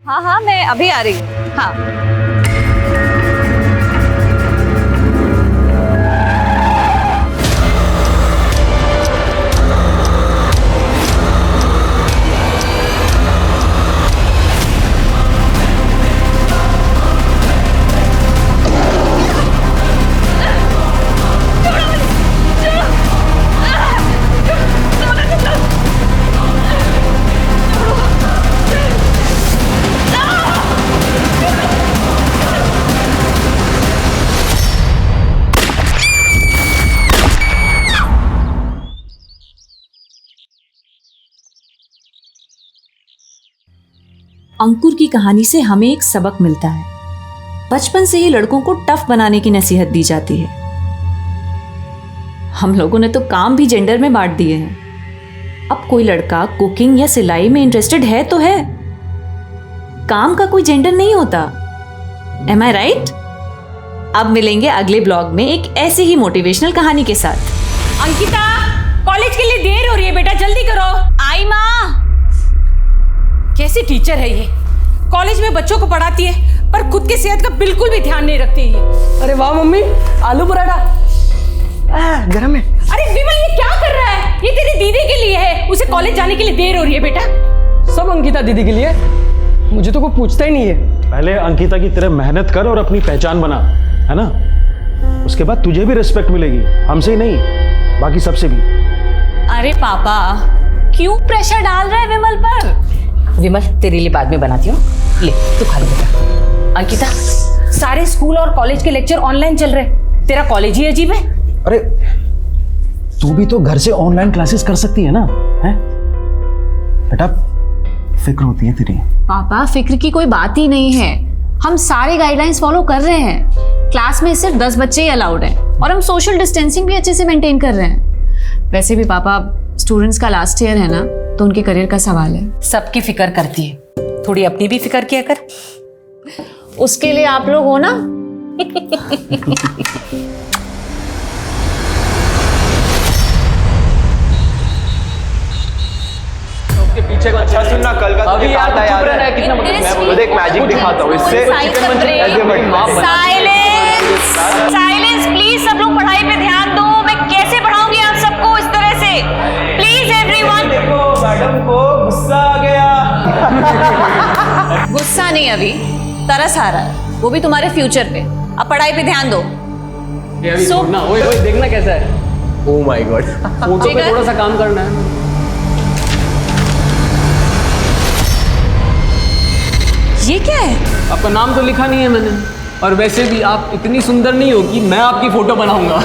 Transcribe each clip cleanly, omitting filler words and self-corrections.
हाँ हाँ, मैं अभी आ रही हूँ। हाँ अंकुर की कहानी से हमें एक सबक मिलता है। बचपन से ही लड़कों को टफ बनाने की नसीहत दी जाती है। हम लोगों ने तो काम भी जेंडर में बांट दिए हैं। अब कोई लड़का कुकिंग या सिलाई में इंटरेस्टेड है तो है, काम का कोई जेंडर नहीं होता। एम आई राइट? अब मिलेंगे अगले ब्लॉग में एक ऐसी ही मोटिवेशनल कहानी के साथ। अंकिता, कॉलेज के लिए देर हो रही है बेटा, जल्दी करो। आई माँ। कैसी टीचर है ये, कॉलेज में बच्चों को पढ़ाती है पर खुद की सेहत का बिल्कुल भी ध्यान नहीं रखती है। अरे वाह मम्मी, आलू पराठा गरम है। अरे विमल, ये क्या कर रहा है? ये तेरी दीदी के लिए है, उसे कॉलेज जाने के लिए देर हो रही है बेटा। सब अंकिता दीदी के लिए, मुझे तो कोई पूछता ही नहीं है। पहले अंकिता की तरह मेहनत कर और अपनी पहचान बना, है ना? उसके बाद तुझे भी रिस्पेक्ट मिलेगी, हमसे ही नहीं बाकी सबसे भी। अरे पापा, क्यों प्रेशर डाल रहा है विमल पर? विमल, तेरे लिए बाद में बनाती हूँ, ले तू खा ले बेटा। अंकिता, सारे स्कूल और कॉलेज के लेक्चर ऑनलाइन चल रहे, तेरा कॉलेज ही अजीब है। अरे तू भी तो घर से ऑनलाइन क्लासेस कर सकती है ना, है? बेटा फिक्र होती है तेरी। पापा, फिक्र की कोई बात ही नहीं है। हम सारे गाइडलाइंस फॉलो कर रहे हैं। क्लास में सिर्फ 10 बच्चे ही अलाउड हैं और हम सोशल डिस्टेंसिंग भी अच्छे से मेंटेन कर रहे हैं। वैसे भी पापा, स्टूडेंट्स का लास्ट ईयर है ना, तो उनके करियर का सवाल है। सबकी फिक्र करती है, थोड़ी अपनी भी फिक्र किया कर। उसके लिए आप लोग हो ना। पीछे का अच्छा सुनना, कल का अभी याद है कितना मैं एक मैजिक दिखाता हूँ इससे। साइलेंस प्लीज, सब लोग पढ़ाई पे ध्यान दो। मैं कैसे पढ़ाऊंगी आप सबको इस तरह से? Please everyone. देखो मैडम को गुस्सा आ गया। गुस्सा नहीं, अभी तरस आ रहा है, वो भी तुम्हारे फ्यूचर पे। अब पढ़ाई पे ध्यान दो। ओए देखना कैसा है। ओह माय गॉड, फोटो पे थोड़ा सा काम करना है। ये क्या है? आपका नाम तो लिखा नहीं है मैंने, और वैसे भी आप इतनी सुंदर नहीं हो कि मैं आपकी फोटो बनाऊंगा।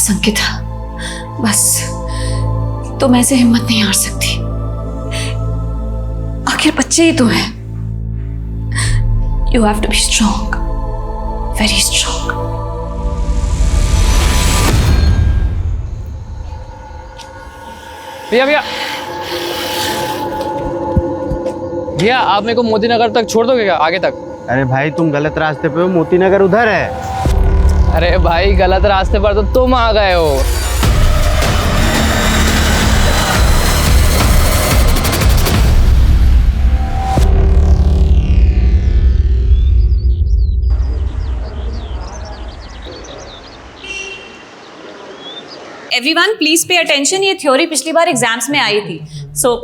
अंकिता, बस तुम ऐसे हिम्मत नहीं हार सकती। आखिर बच्चे ही तो हैं। You have to be strong, very strong. भैया भैया भैया, आप मेरे को मोती नगर तक छोड़ दोगे क्या, आगे तक? अरे भाई तुम गलत रास्ते पे हो, मोती नगर उधर है। अरे भाई, गलत रास्ते पर तो तुम आ गए हो। Everyone please pay attention. ये थ्योरी पिछली बार एग्जाम्स में आई थी, सो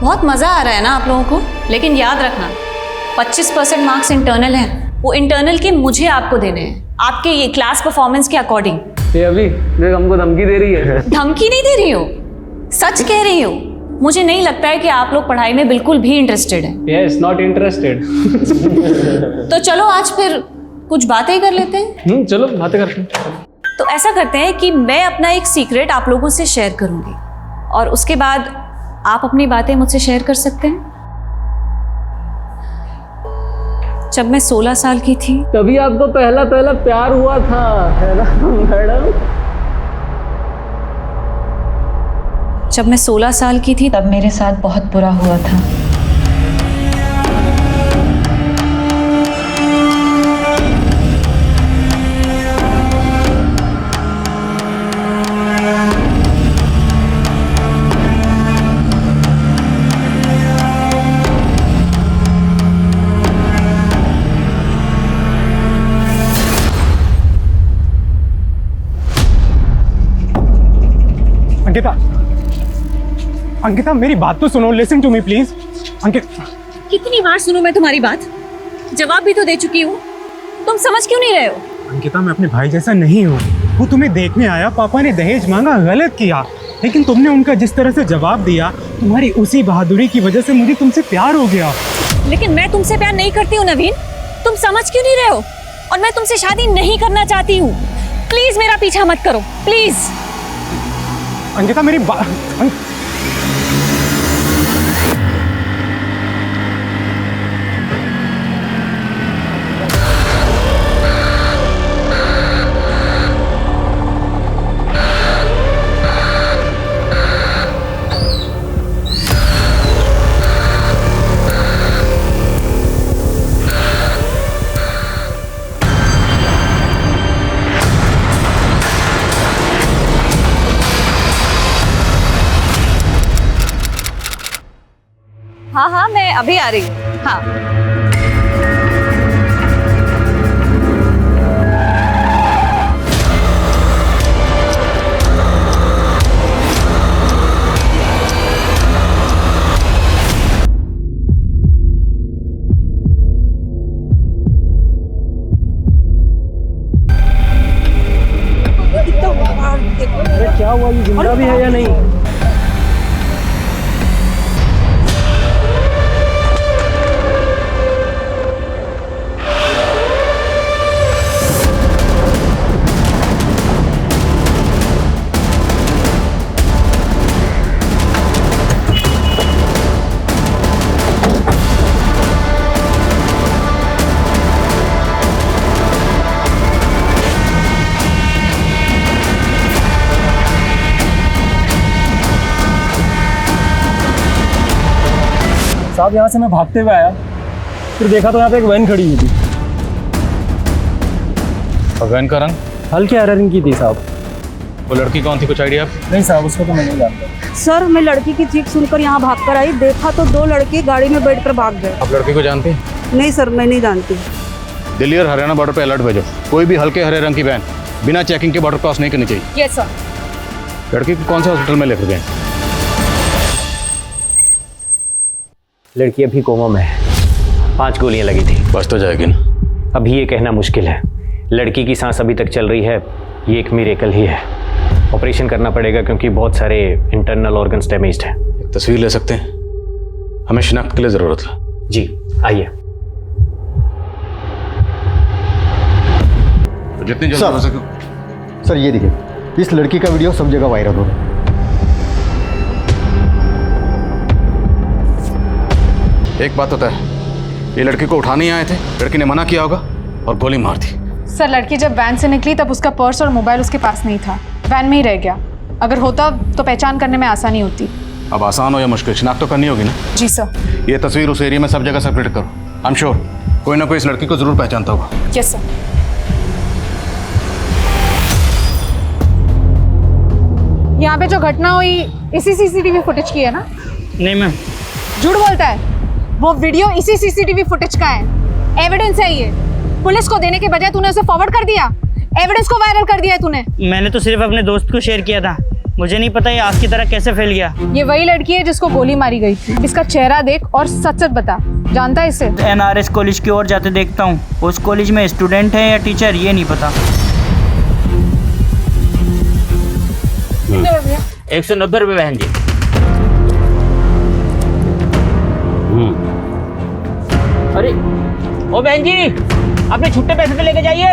बहुत मजा आ रहा है ना आप लोगों को। लेकिन याद रखना, 25% मार्क्स इंटरनल हैं। वो इंटरनल के मुझे आपको देने हैं, आपके ये क्लास परफॉर्मेंस के अकॉर्डिंग। ये अभी हमको धमकी दे रही है। धमकी नहीं दे रही हो, सच कह रही हो। मुझे नहीं लगता है कि आप लोग पढ़ाई में बिल्कुल भी इंटरेस्टेड हैं। Yes, not interested. तो चलो आज फिर कुछ बातें कर लेते हैं। चलो बातें करते हैं। तो ऐसा करते हैं कि मैं अपना एक सीक्रेट आप लोगों से शेयर करूंगी और उसके बाद आप अपनी बातें मुझसे शेयर कर सकते हैं। जब मैं 16 साल की थी तभी आपको पहला प्यार हुआ था, है ना मैडम? जब मैं 16 साल की थी तब मेरे साथ बहुत बुरा हुआ था। अंकिता मेरी बात तो सुनो, लिसन टू मी प्लीज। कितनी बार सुनूं मैं तुम्हारी बात? जवाब भी तो दे चुकी हूँ, तुम समझ क्यों नहीं रहे हो? अंकिता मैं अपने भाई जैसा नहीं हूँ। वो तुम्हें देखने आया, पापा ने दहेज मांगा, गलत किया, लेकिन तुमने उनका जिस तरह से जवाब दिया, तुम्हारी उसी बहादुरी की वजह से मुझे तुमसे प्यार हो गया। लेकिन मैं तुमसे प्यार नहीं करती हूँ नवीन, तुम समझ क्यों नहीं रहे हो? और मैं तुमसे शादी नहीं करना चाहती हूँ। प्लीज मेरा पीछा मत करो, प्लीज। अंकिता मेरी बात हाँ, मैं अभी आ रही हूँ। हाँ। अरे क्या हुआ, ये जिंदा भी है या नहीं? साहब यहाँ से मैं भागते हुए आया, फिर देखा तो यहाँ पे एक वैन खड़ी हुई थी। और वैन का रंग? हल्के हरे रंग की थी साहब। वो लड़की कौन थी, कुछ आइडिया? नहीं साहब, उसको तो मैं नहीं जानता। सर मैं लड़की की चीख सुनकर यहाँ भागकर आई, देखा तो 2 लड़के गाड़ी में बैठकर भाग गए। आप लड़की को जानते हैं? नहीं सर, मैं नहीं जानती। दिल्ली और हरियाणा बॉर्डर पे अलर्ट भेजो, कोई भी हल्के हरे रंग की वैन बिना चेकिंग के बॉर्डर क्रॉस नहीं करनी चाहिए। Yes sir. लड़की को कौन से हॉस्पिटल में लेकर गए? लड़की अभी कोमा में है, 5 गोलियां लगी थी। बच तो जाएगी ना? अभी ये कहना मुश्किल है। लड़की की सांस अभी तक चल रही है, ये एक मिरेकल ही है। ऑपरेशन करना पड़ेगा क्योंकि बहुत सारे इंटरनल ऑर्गन्स डैमेज्ड हैं। एक तस्वीर ले सकते हैं? हमें शिनाख्त के लिए ज़रूरत है। जी आइए। तो जितनी जल्दी हो सके। सर ये देखिए, इस लड़की का वीडियो सब जगह वायरल हो रहा है। एक बात होता है, ये लड़की को उठाने आए थे, लड़की ने मना किया होगा और गोली मार दी। सर लड़की जब वैन से निकली तब उसका पर्स और मोबाइल उसके पास नहीं था, वैन में ही रह गया। अगर होता तो पहचान करने में आसानी होती। अब आसान हो या मुश्किल, शिनाख्त तो करनी होगी ना? जी सर। ये तस्वीर उस एरिया में सब जगह सर्कुलेट करो। आई एम श्योर कोई ना कोई इस लड़की को जरूर पहचानता होगा। Yes sir. यहाँ पे जो घटना हुई इसी सीसीटीवी फुटेज की है ना? नहीं मैम। झूठ बोलता है, वो वीडियो इसी सीसीटीवी फुटेज का है। एविडेंस है ये, पुलिस को देने के बजाय तूने उसे फॉरवर्ड कर दिया, एविडेंस को वायरल कर दिया है तूने। मैंने तो सिर्फ अपने दोस्त को शेयर किया था, मुझे नहीं पता ये आग की तरह कैसे फैल गया। ये वही लड़की है जिसको गोली मारी गई थी। इसका चेहरा देख और सच सच बता, जानता है इसे? NRS कॉलेज की ओर जाते देखता हूँ, उस कॉलेज में स्टूडेंट है या टीचर ये नहीं पता। 190 रुपये बहन जी। ओ बहन जी, अपने छुट्टे पैसे तो लेके जाइए।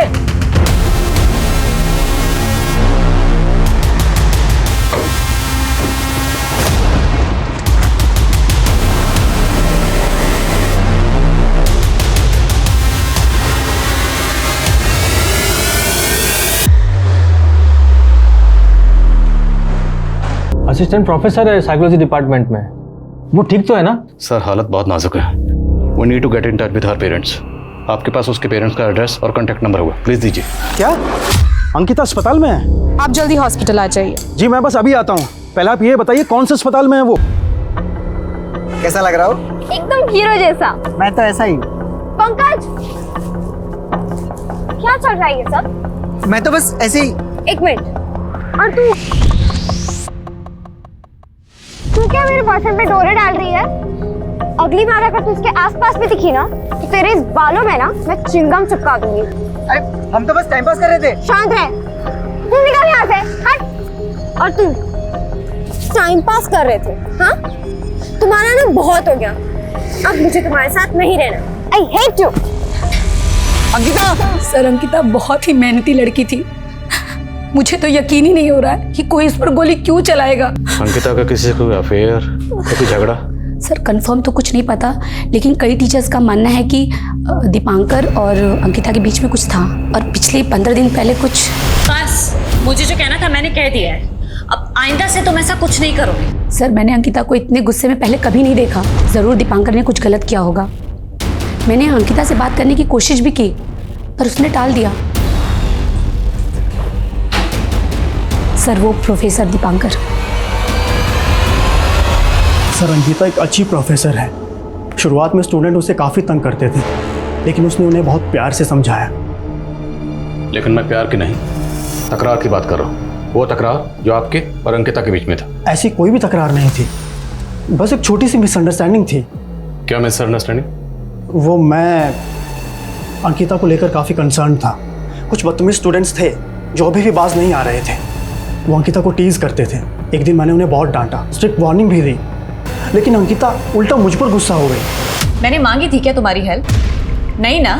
असिस्टेंट प्रोफेसर है साइकोलॉजी डिपार्टमेंट में, वो ठीक तो है ना? सर हालत बहुत नाजुक है। We need to get in touch with her parents. आपके पास उसके पेरेंट्स का एड्रेस और कॉन्टैक्ट नंबर होगा, प्लीज दीजिए। क्या अंकिता अस्पताल में है? आप जल्दी हॉस्पिटल आ जाइए। जी मैं बस अभी आता हूँ। पहले आप ये बताइए कौन से अस्पताल में है वो? कैसा लग रहा हो? एकदम हीरो जैसा। मैं तो ऐसा ही। पंकज, क्या चल रहा है ये सब? मैं तो बस ऐसे ही। एक मिनट, और तू क्या मेरे बॉयफ्रेंड पे डोरे डाल रही है? अगली बार अगर तू इसके आसपास भी दिखी ना तो तेरे इस बालों में ना मैं चिंगम चिपका दूंगी। अरे हम तो बस टाइम पास कर रहे थे। शांत रह, तू निकल यहाँ से, हट। और तू टाइम पास कर रहे थे? हाँ, तुम्हारा ना बहुत हो गया, अब मुझे तुम्हारे साथ नहीं रहना। I hate you. Ankita! Sir Ankita बहुत ही मेहनती लड़की थी, मुझे तो यकीन ही नहीं हो रहा है कि कोई इस पर गोली क्यों चलाएगा। अंकिता का किसी से कोई अफेयर या कोई झगड़ा? सर कंफर्म तो कुछ नहीं पता, लेकिन कई टीचर्स का मानना है कि दीपांकर और अंकिता के बीच में कुछ था, और पिछले 15 दिन पहले कुछ। बस मुझे जो कहना था मैंने कह दिया है, अब आइंदा से तुम ऐसा कुछ नहीं करोगे। सर मैंने अंकिता को इतने गुस्से में पहले कभी नहीं देखा। ज़रूर दीपांकर ने कुछ गलत किया होगा। मैंने अंकिता से बात करने की कोशिश भी की पर उसने टाल दिया। सर वो प्रोफेसर दीपांकर। सर अंकिता एक अच्छी प्रोफेसर है। शुरुआत में स्टूडेंट उसे काफ़ी तंग करते थे, लेकिन उसने उन्हें बहुत प्यार से समझाया। लेकिन मैं प्यार की नहीं, तकरार की बात कर रहा हूँ। वो तकरार जो आपके और अंकिता के बीच में था। ऐसी कोई भी तकरार नहीं थी, बस एक छोटी सी मिसअंडरस्टैंडिंग थी। क्या मिसअंडरस्टैंडिंग? वो मैं अंकिता को लेकर काफ़ी कंसर्न था। कुछ बदतमीज स्टूडेंट्स थे जो अभी भी बाज नहीं आ रहे थे। वो अंकिता को टीज करते थे। एक दिन मैंने उन्हें बहुत डांटा, स्ट्रिक्ट वार्निंग भी दी, लेकिन अंकिता उल्टा मुझ पर गुस्सा हो गई। मैंने मांगी थी क्या तुम्हारी हेल्प? नहीं ना,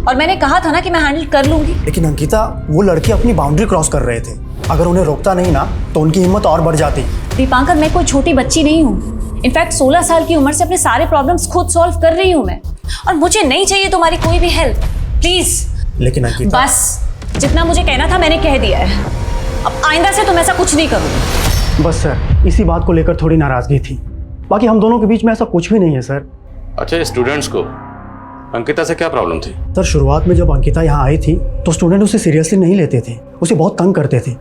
और मैंने कहा था ना कि मैं हैंडल कर लूंगी। लेकिन अंकिता, वो लड़के अपनी बाउंड्री क्रॉस कर रहे थे। अगर उन्हें रोकता नहीं ना तो उनकी हिम्मत और बढ़ जाती। दीपांकर, मैं कोई छोटी बच्ची नहीं हूँ। इनफैक्ट 16 साल की उम्र से अपने सारे प्रॉब्लम्स खुद सॉल्व कर रही हूँ मैं, और मुझे नहीं चाहिए तुम्हारी कोई भी हेल्प, प्लीज। लेकिन अंकिता, बस जितना मुझे कहना था मैंने कह दिया है, अब आइंदा से तुम ऐसा कुछ नहीं करोगे। बस सर, इसी बात को लेकर थोड़ी नाराजगी थी, बाकी हम दोनों के बीच में ऐसा कुछ भी नहीं है सर। अच्छा, स्टूडेंट्स को अंकिता से क्या प्रॉब्लम थी? सर शुरुआत में जब अंकिता यहाँ आई थी तो स्टूडेंट उसे सीरियसली नहीं लेते थे, उसे बहुत तंग करते थे।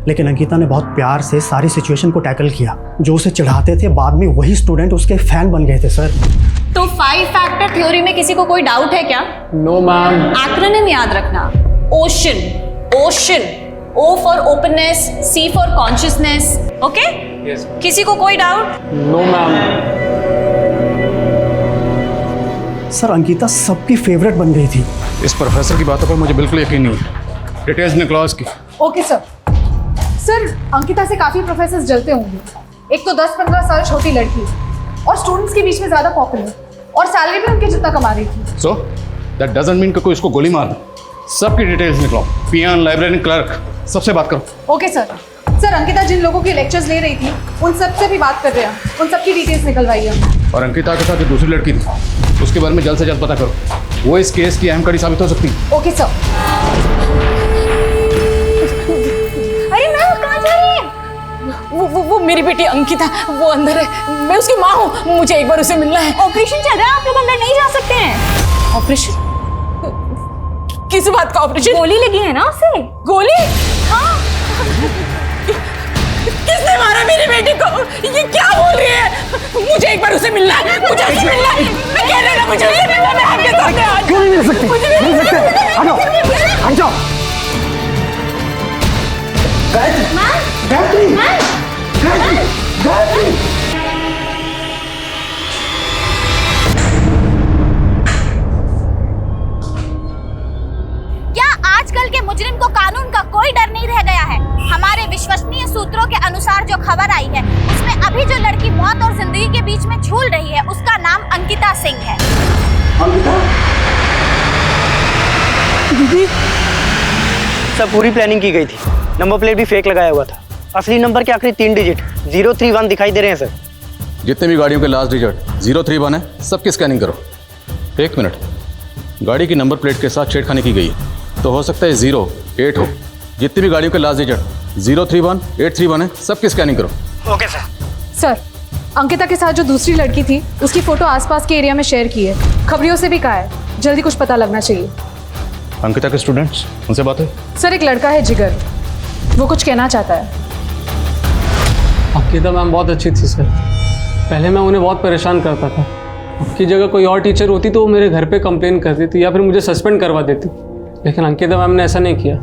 लेकिन अंकिता ने बहुत प्यार से सारी सिचुएशन को टैकल किया। जो उसे चिढ़ाते थे बाद में वही स्टूडेंट उसके फैन बन गए थे सर। तो 5 फैक्टर थ्योरी में किसी को कोई डाउट है क्या? No ma'am. एक्रोनिम याद रखना, ocean, ocean, O for openness, C for consciousness, okay? Yes. किसी को कोई doubt? No ma'am. Sir Ankita सबकी फेवरेट बन गई थी। इस प्रोफेसर की बातों पर मुझे बिल्कुल यकीन नहीं है। डिटेल्स निकलो इसकी। Okay sir. सर अंकिता से काफी प्रोफेसर जलते होंगे। एक तो 10-15 साल छोटी लड़की और स्टूडेंट्स के बीच में ज्यादा पॉपुलर, और सैलरी भी उनके जितना कमा रही थी। सो दैट डजंट मीन कि कोई इसको गोली मार। सबकी डिटेल्स निकलो, पियान, लाइब्रेरी, क्लर्क, सबसे बात करो। Okay sir. सर अंकिता जिन लोगों की लेक्चर्स ले रही थी उन सब से भी बात कर रहे हैं, उन सबकी डिटेल्स निकलवाइए। और अंकिता के साथ जो दूसरी लड़की थी उसके बारे में जल्द से जल्द पता करो, वो इस केस की अहम कड़ी साबित हो सकती है। Okay sir. अरे मैम कहाँ जा रही है? वो मेरी बेटी अंकिता, वो अंदर है, मैं उसकी माँ हूँ, मुझे एक बार उसे मिलना है। ऑपरेशन चल रहा है, आप लोग अंदर नहीं जा सकते हैं। ऑपरेशन? किस बात का ऑपरेशन? गोली लगी है ना उसे। गोली? हाँ। किसने मारा मेरी बेटी को? ये क्या बोल रही है? मुझे एक बार उसे मिलना है, मुझे उसे मिलना है। मैं कह रही हूँ मुझे उसे मिलना है, मैं आपके सामने आ क्यों नहीं मिल सकते? मिल सकते हैं। आ जाओ, आ जाओ। गायत्री, गायत्री, गायत्री। क्या आजकल के मुजरिम को कानून का कोई डर नहीं रह गया है? हमारे विश्वसनीय सूत्रों के अनुसार जो खबर आई है उसमें अभी जो लड़की मौत और जिंदगी के बीच में झूल रही है उसका नाम अंकिता सिंह है। अंकिता? दीदी सब पूरी प्लानिंग की गई थी। नंबर प्लेट भी फेक लगाया हुआ था। असली नंबर के आखिरी 3 डिजिट 031 दिखाई दे रहे हैं सर। जितने भी गाड़ियों के लास्ट डिजिट 031 है, सबकी स्कैनिंग करो। 1 मिनट, गाड़ी की नंबर प्लेट के साथ छेड़खानी की गई है, तो हो सकता है 08 हो। जितनी भी गाड़ियों के लास्ट डिजिट 031, 831 है, सबकी स्कैनिंग करो। Okay sir. सर, अंकिता के साथ जो दूसरी लड़की थी उसकी फोटो आसपास के एरिया में शेयर की है। खबरियों से भी कहा है जल्दी कुछ पता लगना चाहिए। अंकिता के स्टूडेंट्स, उनसे बात है? सर, एक लड़का है जिगर, वो कुछ कहना चाहता है। अंकिता मैम बहुत अच्छी थी सर। पहले मैं उन्हें बहुत परेशान करता था। उनकी जगह कोई और टीचर होती तो वो मेरे घर पे कंप्लेन करती थी या फिर मुझे सस्पेंड करवा देती, लेकिन अंकिता मैम ने ऐसा नहीं किया।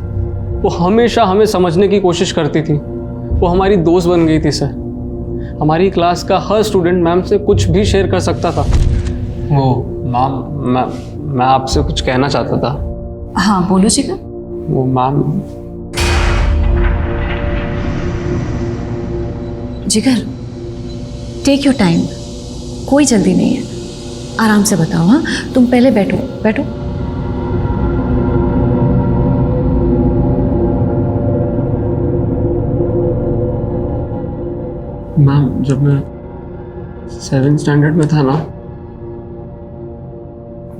वो हमेशा हमें समझने की कोशिश करती थी। वो हमारी दोस्त बन गई थी सर। हमारी क्लास का हर स्टूडेंट मैम से कुछ भी शेयर कर सकता था। वो मैम, मैं आपसे कुछ कहना चाहता था। हाँ बोलो जिगर। वो मैम, जिगर टेक योर टाइम, कोई जल्दी नहीं है, आराम से बताओ। हाँ तुम पहले बैठो बैठो। मैम, जब मैं 7th स्टैंडर्ड में था ना,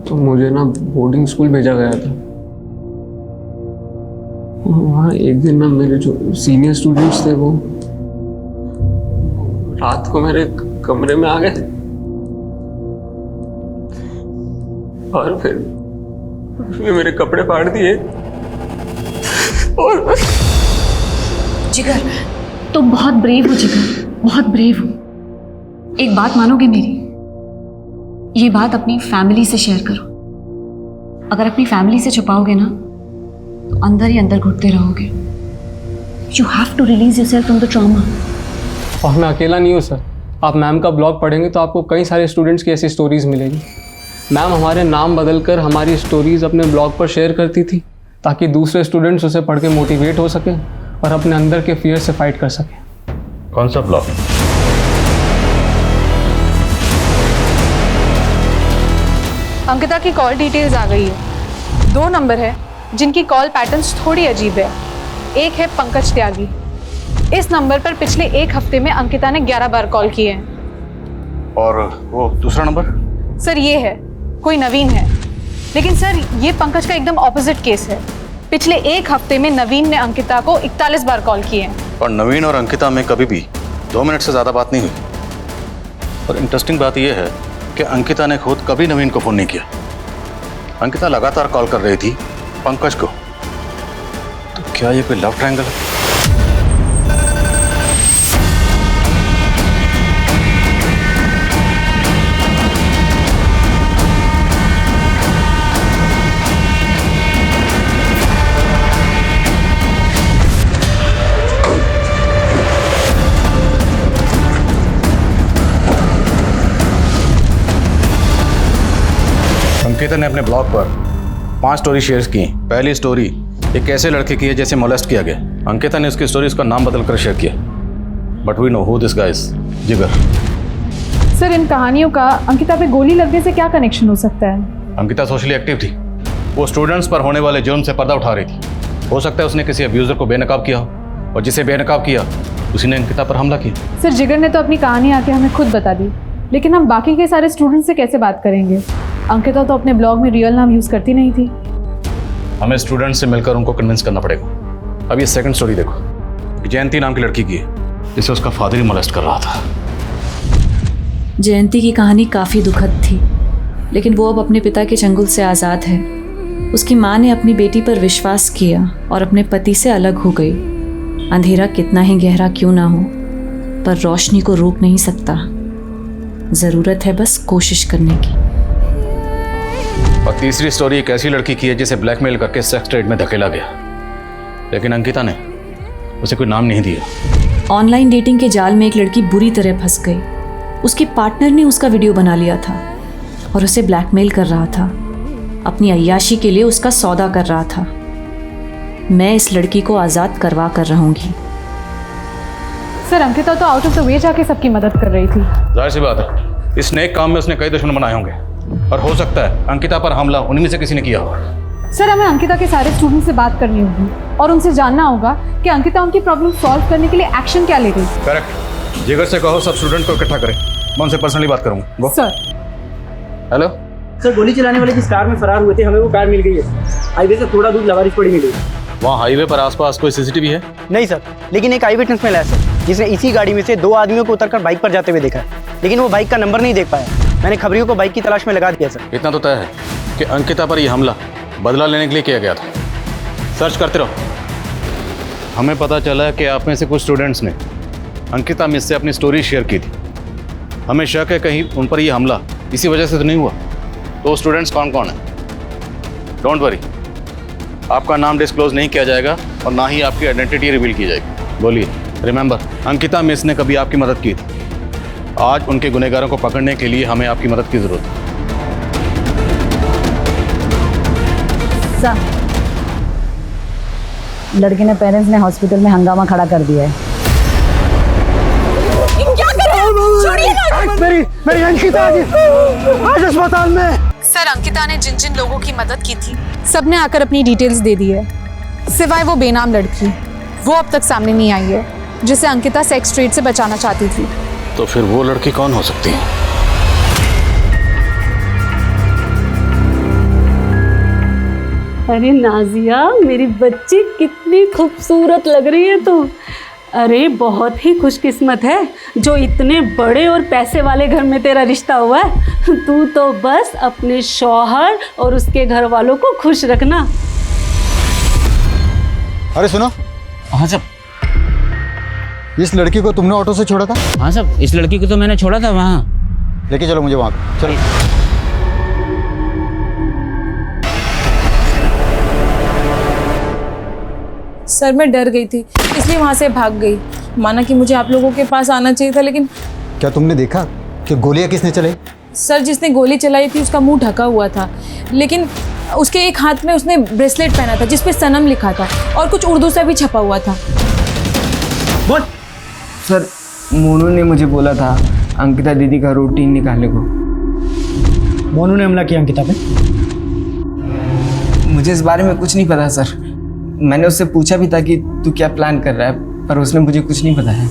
तो मुझे ना बोर्डिंग स्कूल भेजा गया था। वहाँ एक दिन ना मेरे जो सीनियर स्टूडेंट्स थे वो रात को मेरे कमरे में आ गए और फिर मेरे कपड़े फाड़ दिए। और जिगर तुम बहुत ब्रेव हो जिगर, बहुत ब्रेव हो। एक बात मानोगे मेरी, ये बात अपनी फैमिली से शेयर करो। अगर अपनी फैमिली से छुपाओगे ना तो अंदर ही अंदर घुटते रहोगे। You have to release yourself from the trauma. और मैं अकेला नहीं हूँ सर। आप मैम का ब्लॉग पढ़ेंगे तो आपको कई सारे स्टूडेंट्स की ऐसी स्टोरीज मिलेगी। मैम हमारे नाम बदलकर हमारी स्टोरीज अपने ब्लॉग पर शेयर करती थी ताकि दूसरे स्टूडेंट्स उसे पढ़ के मोटिवेट हो सकें और अपने अंदर के फियर से फाइट कर सकें। कौन सा ब्लॉग? अंकिता की कॉल डिटेल्स आ गई है। 2 नंबर है जिनकी कॉल पैटर्न्स थोड़ी अजीब है। एक है पंकज त्यागी। इस नंबर पर पिछले 1 हफ्ते में अंकिता ने 11 बार कॉल की है। और वो दूसरा नंबर? सर ये है, कोई नवीन है। लेकिन सर ये पंकज का एकदम ऑपोजिट केस है। पिछले 1 हफ्ते में नवीन ने अंकिता को 41 बार कॉल किए हैं। और नवीन और अंकिता में कभी भी 2 मिनट से ज़्यादा बात नहीं हुई। और इंटरेस्टिंग बात यह है कि अंकिता ने खुद कभी नवीन को फ़ोन नहीं किया। अंकिता लगातार कॉल कर रही थी पंकज को। तो क्या ये कोई लव ट्रायंगल है? अंकिता ने अपने ब्लॉग पर 5 स्टोरी शेयर की। पहली स्टोरी एक ऐसे लड़के की है जैसे मोलेस्ट किया गया। अंकिता ने उसकी स्टोरी उसका नाम बदलकर शेयर किया। But we know who this guys, Jigar. Sir इन कहानियों का अंकिता पे गोली लगने से क्या कनेक्शन हो सकता है? अंकिता सोशली एक्टिव थी। वो स्टूडेंट्स पर होने वाले जुर्म से पर्दा उठा रही थी। हो सकता है उसने किसी अब्यूजर को बेनकाब किया हो और जिसे बेनकाब किया उसी ने अंकिता पर हमला किया। सर जिगर ने तो अपनी कहानी आके हमें खुद बता दी, लेकिन हम बाकी के सारे स्टूडेंट्स से कैसे बात करेंगे? अंकिता तो अपने ब्लॉग में रियल नाम यूज करती नहीं थी। हमें स्टूडेंट्स से मिलकर उनको कन्विंस करना पड़ेगा। अब ये सेकंड स्टोरी देखो। जयंती नाम की लड़की की है जिसे उसका फादर ही मोलेस्ट कर रहा था। जयंती की कहानी काफ़ी दुखद थी, लेकिन वो अब अपने पिता के चंगुल से आज़ाद है। उसकी माँ ने अपनी बेटी पर विश्वास किया और अपने पति से अलग हो गई। अंधेरा कितना ही गहरा क्यों ना हो, पर रोशनी को रोक नहीं सकता। ज़रूरत है बस कोशिश करने की। और तीसरी स्टोरी एक ऐसी लड़की की है जिसे ब्लैकमेल करके सेक्स ट्रेड में धकेला गया, लेकिन अंकिता ने उसे कोई नाम नहीं दिया। ऑनलाइन डेटिंग के जाल में एक लड़की बुरी तरह फंस गई। उसके पार्टनर ने उसका वीडियो बना लिया था और उसे ब्लैकमेल कर रहा था। अपनी अय्याशी के लिए उसका सौदा कर रहा था। मैं इस लड़की को आज़ाद करवा कर रहूंगी। सर अंकिता तो आउट ऑफ द वे जाके सबकी मदद कर रही थी। जाहिर सी बात है, इस नेक काम में उसने कई दुश्मन बनाए होंगे और हो सकता है अंकिता पर हमला उन्हीं में से किसी ने किया हो। सर हमें अंकिता के सारे स्टूडेंट्स से बात करनी होगी और उनसे जानना होगा कि अंकिता उनकी प्रॉब्लम सॉल्व करने के लिए एक्शन क्या ले रही है। करेक्ट। जिगर से कहो सब स्टूडेंट को इकट्ठा करें, मैं उनसे पर्सनली बात करूंगा। गो। सर। हेलो सर, गोली चलाने वाले जिस कार में फरार हुए थे, हमें वो कार मिल गई है। हाईवे से थोड़ा दूर लवारिस पड़ी मिली। वहाँ हाईवे पर आसपास कोई सीसीटीवी है? नहीं सर, लेकिन एक आई विटनेस मिला है सर, जिसने इसी गाड़ी में से 2 आदमियों को उतरकर बाइक पर जाते हुए देखा है, लेकिन वो बाइक का नंबर नहीं देख पाया। मैंने खबरियों को बाइक की तलाश में लगा दिया सर। इतना तो तय है कि अंकिता पर यह हमला बदला लेने के लिए किया गया था। सर्च करते रहो। हमें पता चला कि आप में से कुछ स्टूडेंट्स ने अंकिता मिस से अपनी स्टोरी शेयर की थी। हमें शक है कहीं उन पर यह हमला इसी वजह से तो नहीं हुआ। तो स्टूडेंट्स कौन कौन है? डोंट वरी, आपका नाम डिस्क्लोज नहीं किया जाएगा और ना ही आपकी आइडेंटिटी रिवील की जाएगी। बोलिए। रिमेंबर, अंकिता मिस ने कभी आपकी मदद की थी। आज उनके गुनहगारों को पकड़ने के लिए हमें आपकी मदद की जरूरत है। लड़के ने पेरेंट्स ने हॉस्पिटल में हंगामा खड़ा कर दिया है। क्या कर रहे हो? छोड़िए ना। मेरी अंकिता आज अस्पताल में। सर अंकिता ने जिन जिन लोगों की मदद की थी सबने आकर अपनी डिटेल्स दे दी है, सिवाय वो बेनाम लड़की। वो अब तक सामने नहीं आई है जिसे अंकिता सेक्स ट्रेड से बचाना चाहती थी। तो फिर वो लड़की कौन हो सकती है? अरे नाजिया, मेरी बच्ची कितनी खूबसूरत लग रही है तू। अरे बहुत ही खुशकिस्मत है जो इतने बड़े और पैसे वाले घर में तेरा रिश्ता हुआ है। तू तो बस अपने शौहर और उसके घर वालों को खुश रखना। अरे सुनो। हाँ सब। इस लड़की को तुमने ऑटो से छोड़ा था? हाँ सब, इस लड़की को तो मैंने छोड़ा था वहाँ। लेके चलो मुझे वहाँ पे। चलो। सर मैं डर गई थी इसलिए वहाँ से भाग गई। माना कि मुझे आप लोगों के पास आना चाहिए था, लेकिन क्या तुमने देखा कि गोलियां किसने चलाई? सर जिसने गोली चलाई थी उसका मुंह ढका हुआ था, लेकिन उसके एक हाथ में उसने ब्रेसलेट पहना था जिस पे सनम लिखा था और कुछ उर्दू से भी छपा हुआ था। बोल। सर मोनू ने मुझे बोला था अंकिता दीदी का रूटीन निकालने को। मोनू ने हमला किया अंकिता पे? मुझे इस बारे में कुछ नहीं पता सर। मैंने उससे पूछा भी था कि तू क्या प्लान कर रहा है, पर उसने मुझे कुछ नहीं बताया।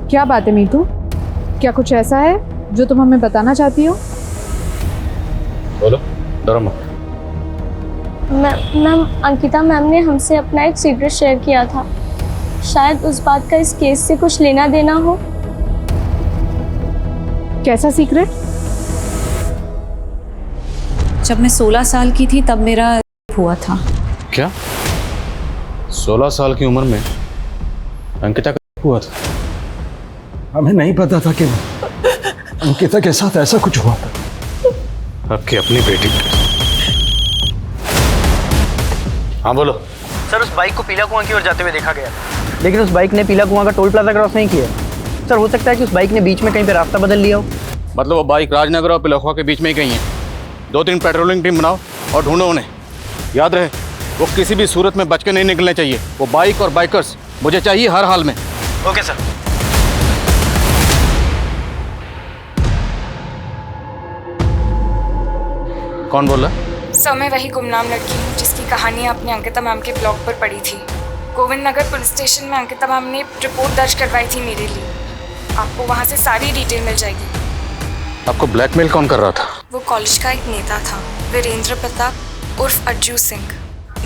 क्या बात है मीतू? क्या कुछ ऐसा है जो तुम हमें बताना चाहती हो? बोलो, डरो मत। मैम, अंकिता मैम ने हमसे अपना एक सीक्रेट शेयर किया था। शायद उस बात का इस केस से कुछ लेना देना हो। कैसा सीक्रेट? जब मैं 16 साल की थी तब मेरा हुआ था। क्या 16 साल की उम्र में अंकिता का हुआ था? हमें नहीं पता था कि अंकिता के साथ ऐसा कुछ हुआ था। आपकी अपनी बेटी। हाँ बोलो। सर उस बाइक को पीला कुआं की ओर जाते हुए देखा गया, लेकिन उस बाइक ने पीला कुआं का टोल प्लाजा क्रॉस नहीं किया। सर हो सकता है कि उस बाइक ने बीच में कहीं पे रास्ता बदल लिया हो। मतलब वो बाइक राजनगर और पिलखुआ के बीच में ही कहीं है। 2-3 पेट्रोलिंग टीम बनाओ और ढूंढो उन्हें। याद रहे वो किसी भी सूरत में बच के नहीं निकलने चाहिए। वो बाइक और बाइकर्स मुझे चाहिए हर हाल में। Okay sir. कौन बोल रहा? सर मैं वही गुमनाम लड़की हूँ जिसकी कहानी आपने अंकिता मैम के ब्लॉग पर पढ़ी थी। गोविंद नगर पुलिस स्टेशन में अंकिता मैम ने रिपोर्ट दर्ज करवाई थी मेरे लिए। आपको वहाँ से सारी डिटेल मिल जाएगी। आपको ब्लैकमेल कौन कर रहा था? वो कॉलेज का एक नेता था, वीरेंद्र प्रताप उर्फ अज्जू सिंह।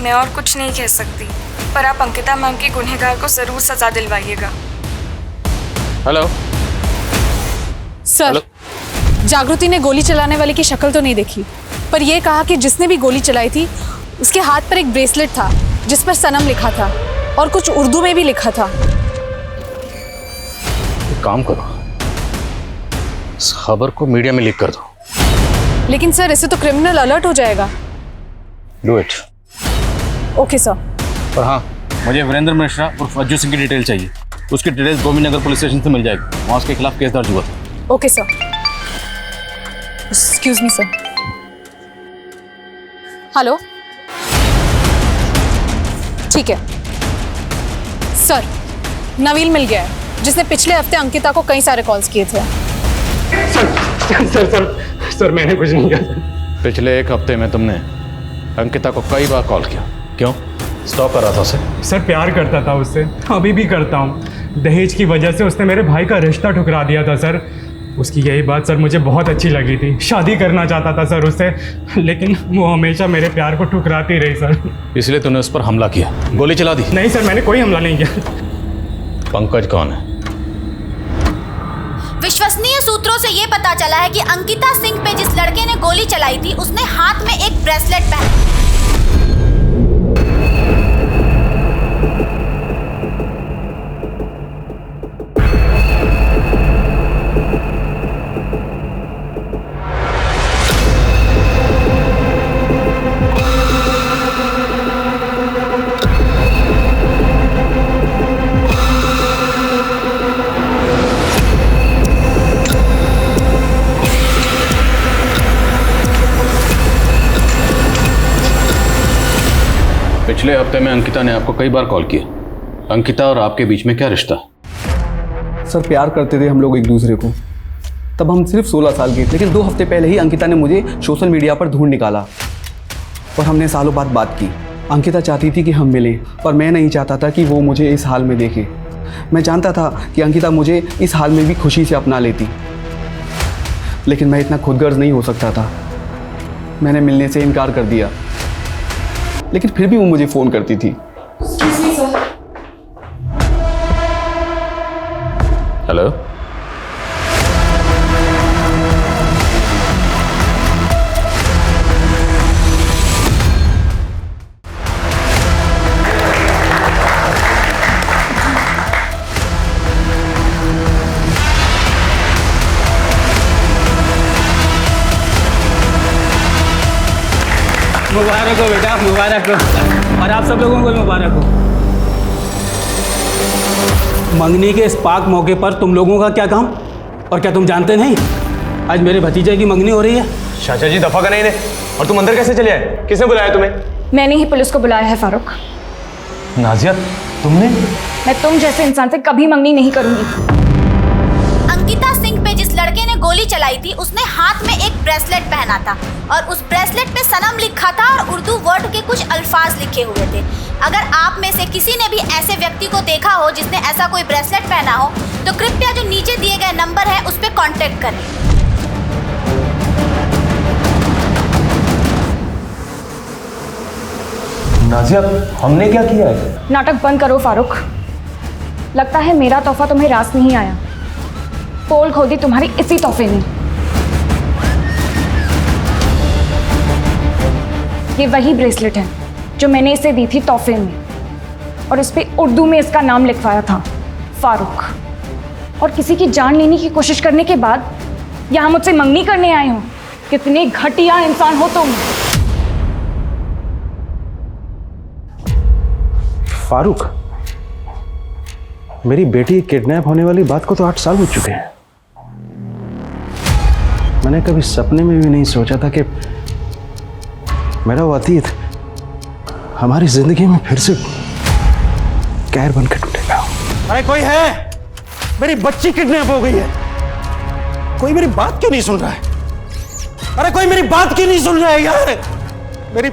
मैं और कुछ नहीं कह सकती, पर आप अंकिता मैम के गुनहगार को जरूर सजा दिलवाइएगा। हेलो सर, जागृति ने गोली चलाने वाले की शक्ल तो नहीं देखी, पर यह कहा कि जिसने भी गोली चलाई थी उसके हाथ पर एक ब्रेसलेट था जिस पर सनम लिखा था और कुछ उर्दू में भी लिखा था। एक काम करो, इस खबर को मीडिया में लीक कर दो। लेकिन सर इससे तो क्रिमिनल अलर्ट हो जाएगा। Do it. Okay sir. पर हाँ, मुझे वीरेंद्र मिश्रा उर्फ अज्जू सिंह की डिटेल चाहिए। उसकी डिटेल्स गोविंदनगर पुलिस स्टेशन से मिल जाएगी, वहाँ उसके खिलाफ केस दर्ज हुआ था। Okay sir. Excuse me sir. Hello, ठीक है सर, नवील मिल गया है जिसने पिछले हफ्ते अंकिता को कई सारे कॉल्स किए थे। सर मैंने कुछ नहीं किया। पिछले एक हफ्ते में तुमने अंकिता को कई बार कॉल किया, क्यों? स्टॉक कर रहा था उसे? सर प्यार करता था उससे, अभी भी करता हूँ। दहेज की वजह से उसने मेरे भाई का रिश्ता ठुकरा दिया था सर। उसकी यही बात सर मुझे बहुत अच्छी लगी थी, शादी करना चाहता था सर उससे, लेकिन वो हमेशा मेरे प्यार को ठुकराती रही सर। इसलिए तूने उस पर हमला किया, गोली चला दी? नहीं सर, मैंने कोई हमला नहीं किया। पंकज कौन है? विश्वसनीय सूत्रों से ये पता चला है कि अंकिता सिंह पे जिस लड़के ने गोली चलाई थी उसने हाथ में एक ब्रेसलेट पहना। पिछले हफ्ते में अंकिता ने आपको कई बार कॉल किया। अंकिता और आपके बीच में क्या रिश्ता? सर प्यार करते थे हम लोग एक दूसरे को, तब हम सिर्फ 16 साल के, लेकिन 2 हफ्ते पहले ही अंकिता ने मुझे सोशल मीडिया पर ढूंढ निकाला और हमने सालों बाद बात की। अंकिता चाहती थी कि हम मिलें, पर मैं नहीं चाहता था कि वो मुझे इस हाल में देखे। मैं जानता था कि अंकिता मुझे इस हाल में भी खुशी से अपना लेती, लेकिन मैं इतना खुदगर्ज नहीं हो सकता था। मैंने मिलने से इनकार कर दिया, लेकिन फिर भी वो मुझे फ़ोन करती थी। हेलो, मुबारक हो बेटा, मुबारक हो, और आप सब लोगों को मुबारक हो। मंगनी के इस पाक मौके पर तुम लोगों का क्या काम? और क्या तुम जानते नहीं आज मेरे भतीजे की मंगनी हो रही है? चाचा जी दफा करना इन्हें। और तुम अंदर कैसे चले आए? किसने बुलाया तुम्हें? मैंने ही पुलिस को बुलाया है फारूक। नाजिया तुमने? मैं तुम जैसे इंसान से कभी मंगनी नहीं करूंगी। अंकिता सिंह पे जिस लड़के ने गोली चलाई थी उसने हाथ में एक ब्रेसलेट पहना था और उस ब्रेसलेट पे सनम लिखा था और उर्दू वर्ड के कुछ अल्फाज लिखे हुए थे। अगर आप में से किसी ने भी ऐसे व्यक्ति को देखा हो जिसने ऐसा कोई ब्रेसलेट पहना हो तो कृपया जो नीचे दिए गए नंबर है उस पर कॉन्टेक्ट करें। नाजिया हमने क्या किया है? नाटक बंद करो फारूक। लगता है मेरा तोहफा तुम्हें रास नहीं आया। पोल खोदी तुम्हारी इसी तोहफे ने। ये वही ब्रेसलेट है जो मैंने इसे दी थी तोहफे में, और इस पे उर्दू में इसका नाम लिखवाया था, फारूक। और किसी की जान लेने की कोशिश करने के बाद यहाँ मुझसे मंगनी करने आए हो। कितने घटिया इंसान हो तुम। फारूक, मेरी बेटी किडनैप होने वाली बात को तो 8 साल हो चुके हैं। मैंने कभी सपने में भी नहीं सोचा था कि मेरा वो अतीत हमारी जिंदगी में फिर से कहर बन के टूटेगा। अरे कोई है? मेरी बच्ची किडनैप हो गई है। कोई मेरी बात क्यों नहीं सुन रहा है? अरे कोई मेरी बात क्यों नहीं सुन रहा है यार? मेरी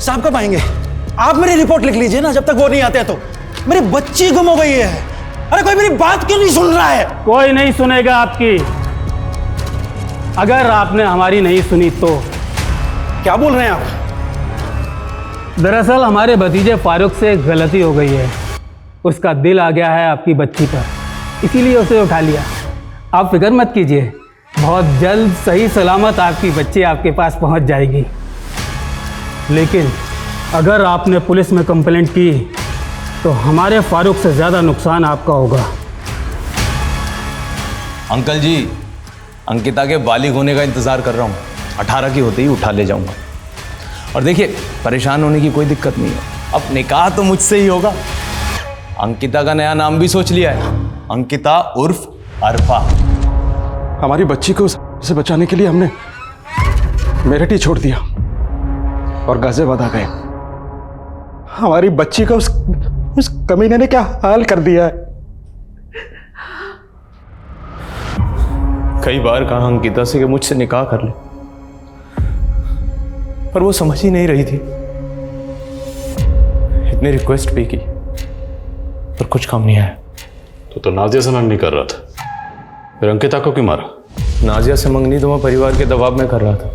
साहब कब आएंगे? आप मेरी रिपोर्ट लिख लीजिए ना, जब तक वो नहीं आते तो। मेरी बच्ची गुम हो गई है। अरे कोई मेरी बात क्यों नहीं सुन रहा है? कोई नहीं सुनेगा आपकी। अगर आपने हमारी नहीं सुनी तो। क्या बोल रहे हैं आप? दरअसल हमारे भतीजे फारूक से एक गलती हो गई है। उसका दिल आ गया है आपकी बच्ची पर, इसीलिए उसे उठा लिया। आप फिक्र मत कीजिए, बहुत जल्द सही सलामत आपकी बच्ची आपके पास पहुंच जाएगी। लेकिन अगर आपने पुलिस में कंप्लेंट की तो हमारे फारूक से ज़्यादा नुकसान आपका होगा। अंकल जी, अंकिता के बालिग होने का इंतज़ार कर रहा हूँ। 18 की होते ही उठा ले जाऊँगा। और देखिए, परेशान होने की कोई दिक्कत नहीं है। अब निकाह तो मुझसे ही होगा। अंकिता का नया नाम भी सोच लिया है, अंकिता उर्फ अरफा। हमारी बच्ची को उसे बचाने के लिए हमने मेरठ ही छोड़ दिया और गाजियाबाद आ गए। हमारी बच्ची का उस कमीने ने क्या हाल कर दिया है। कई बार कहा अंकिता से कि मुझसे निकाह कर ले, पर वो समझ ही नहीं रही थी। इतनी रिक्वेस्ट भी की पर कुछ काम नहीं आया। तो नाजिया से मंगनी कर रहा था, फिर अंकिता को क्यों मारा? नाजिया से मंगनी तो मैं परिवार के दबाव में कर रहा था।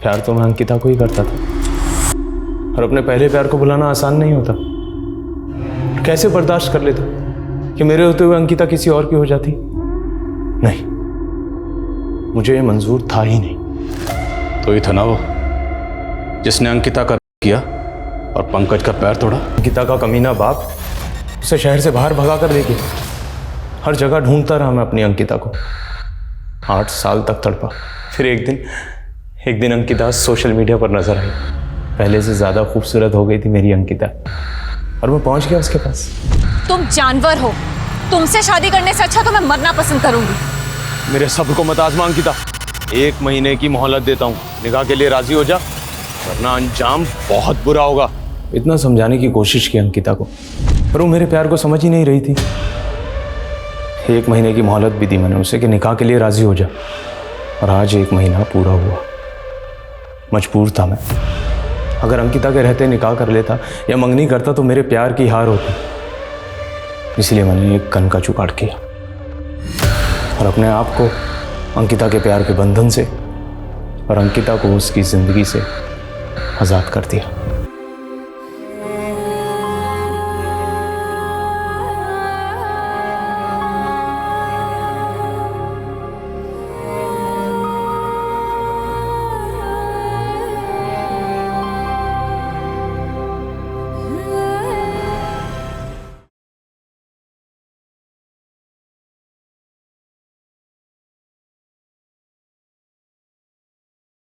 प्यार तो मैं अंकिता को ही करता था, और अपने पहले प्यार को भुलाना आसान नहीं होता। कैसे बर्दाश्त कर लेता कि मेरे होते हुए अंकिता किसी और की हो जाती? नहीं, मुझे ये मंजूर था ही नहीं। तो ही था ना वो जिसने अंकिता का किया और पंकज का पैर तोड़ा। अंकिता का कमीना बाप उसे शहर से बाहर भगा कर ले गया। हर जगह ढूंढता रहा मैं अपनी अंकिता को, 8 साल तक तड़पा। फिर एक दिन अंकिता सोशल मीडिया पर नजर आई। पहले से ज्यादा खूबसूरत हो गई थी मेरी अंकिता, और मैं पहुंच गया उसके पास। तुम जानवर हो, तुमसे शादी करने से अच्छा तो मैं मरना पसंद करूंगी। मेरे सब्र को मत आजमा अंकिता, 1 महीने की मोहलत देता हूँ, निकाह के लिए राजी हो जा, वरना अंजाम बहुत बुरा होगा। इतना समझाने की कोशिश की अंकिता को, पर वो मेरे प्यार को समझ ही नहीं रही थी। 1 महीने की मोहलत भी दी मैंने उसे कि निकाह के लिए राजी हो जा, और आज 1 महीना पूरा हुआ। मजबूर था मैं। अगर अंकिता के रहते निकाह कर लेता या मंगनी करता तो मेरे प्यार की हार होती। इसलिए मैंने एक कन का जुगाड़ किया और अपने आप को अंकिता के प्यार के बंधन से और अंकिता को उसकी जिंदगी से आज़ाद कर दिया।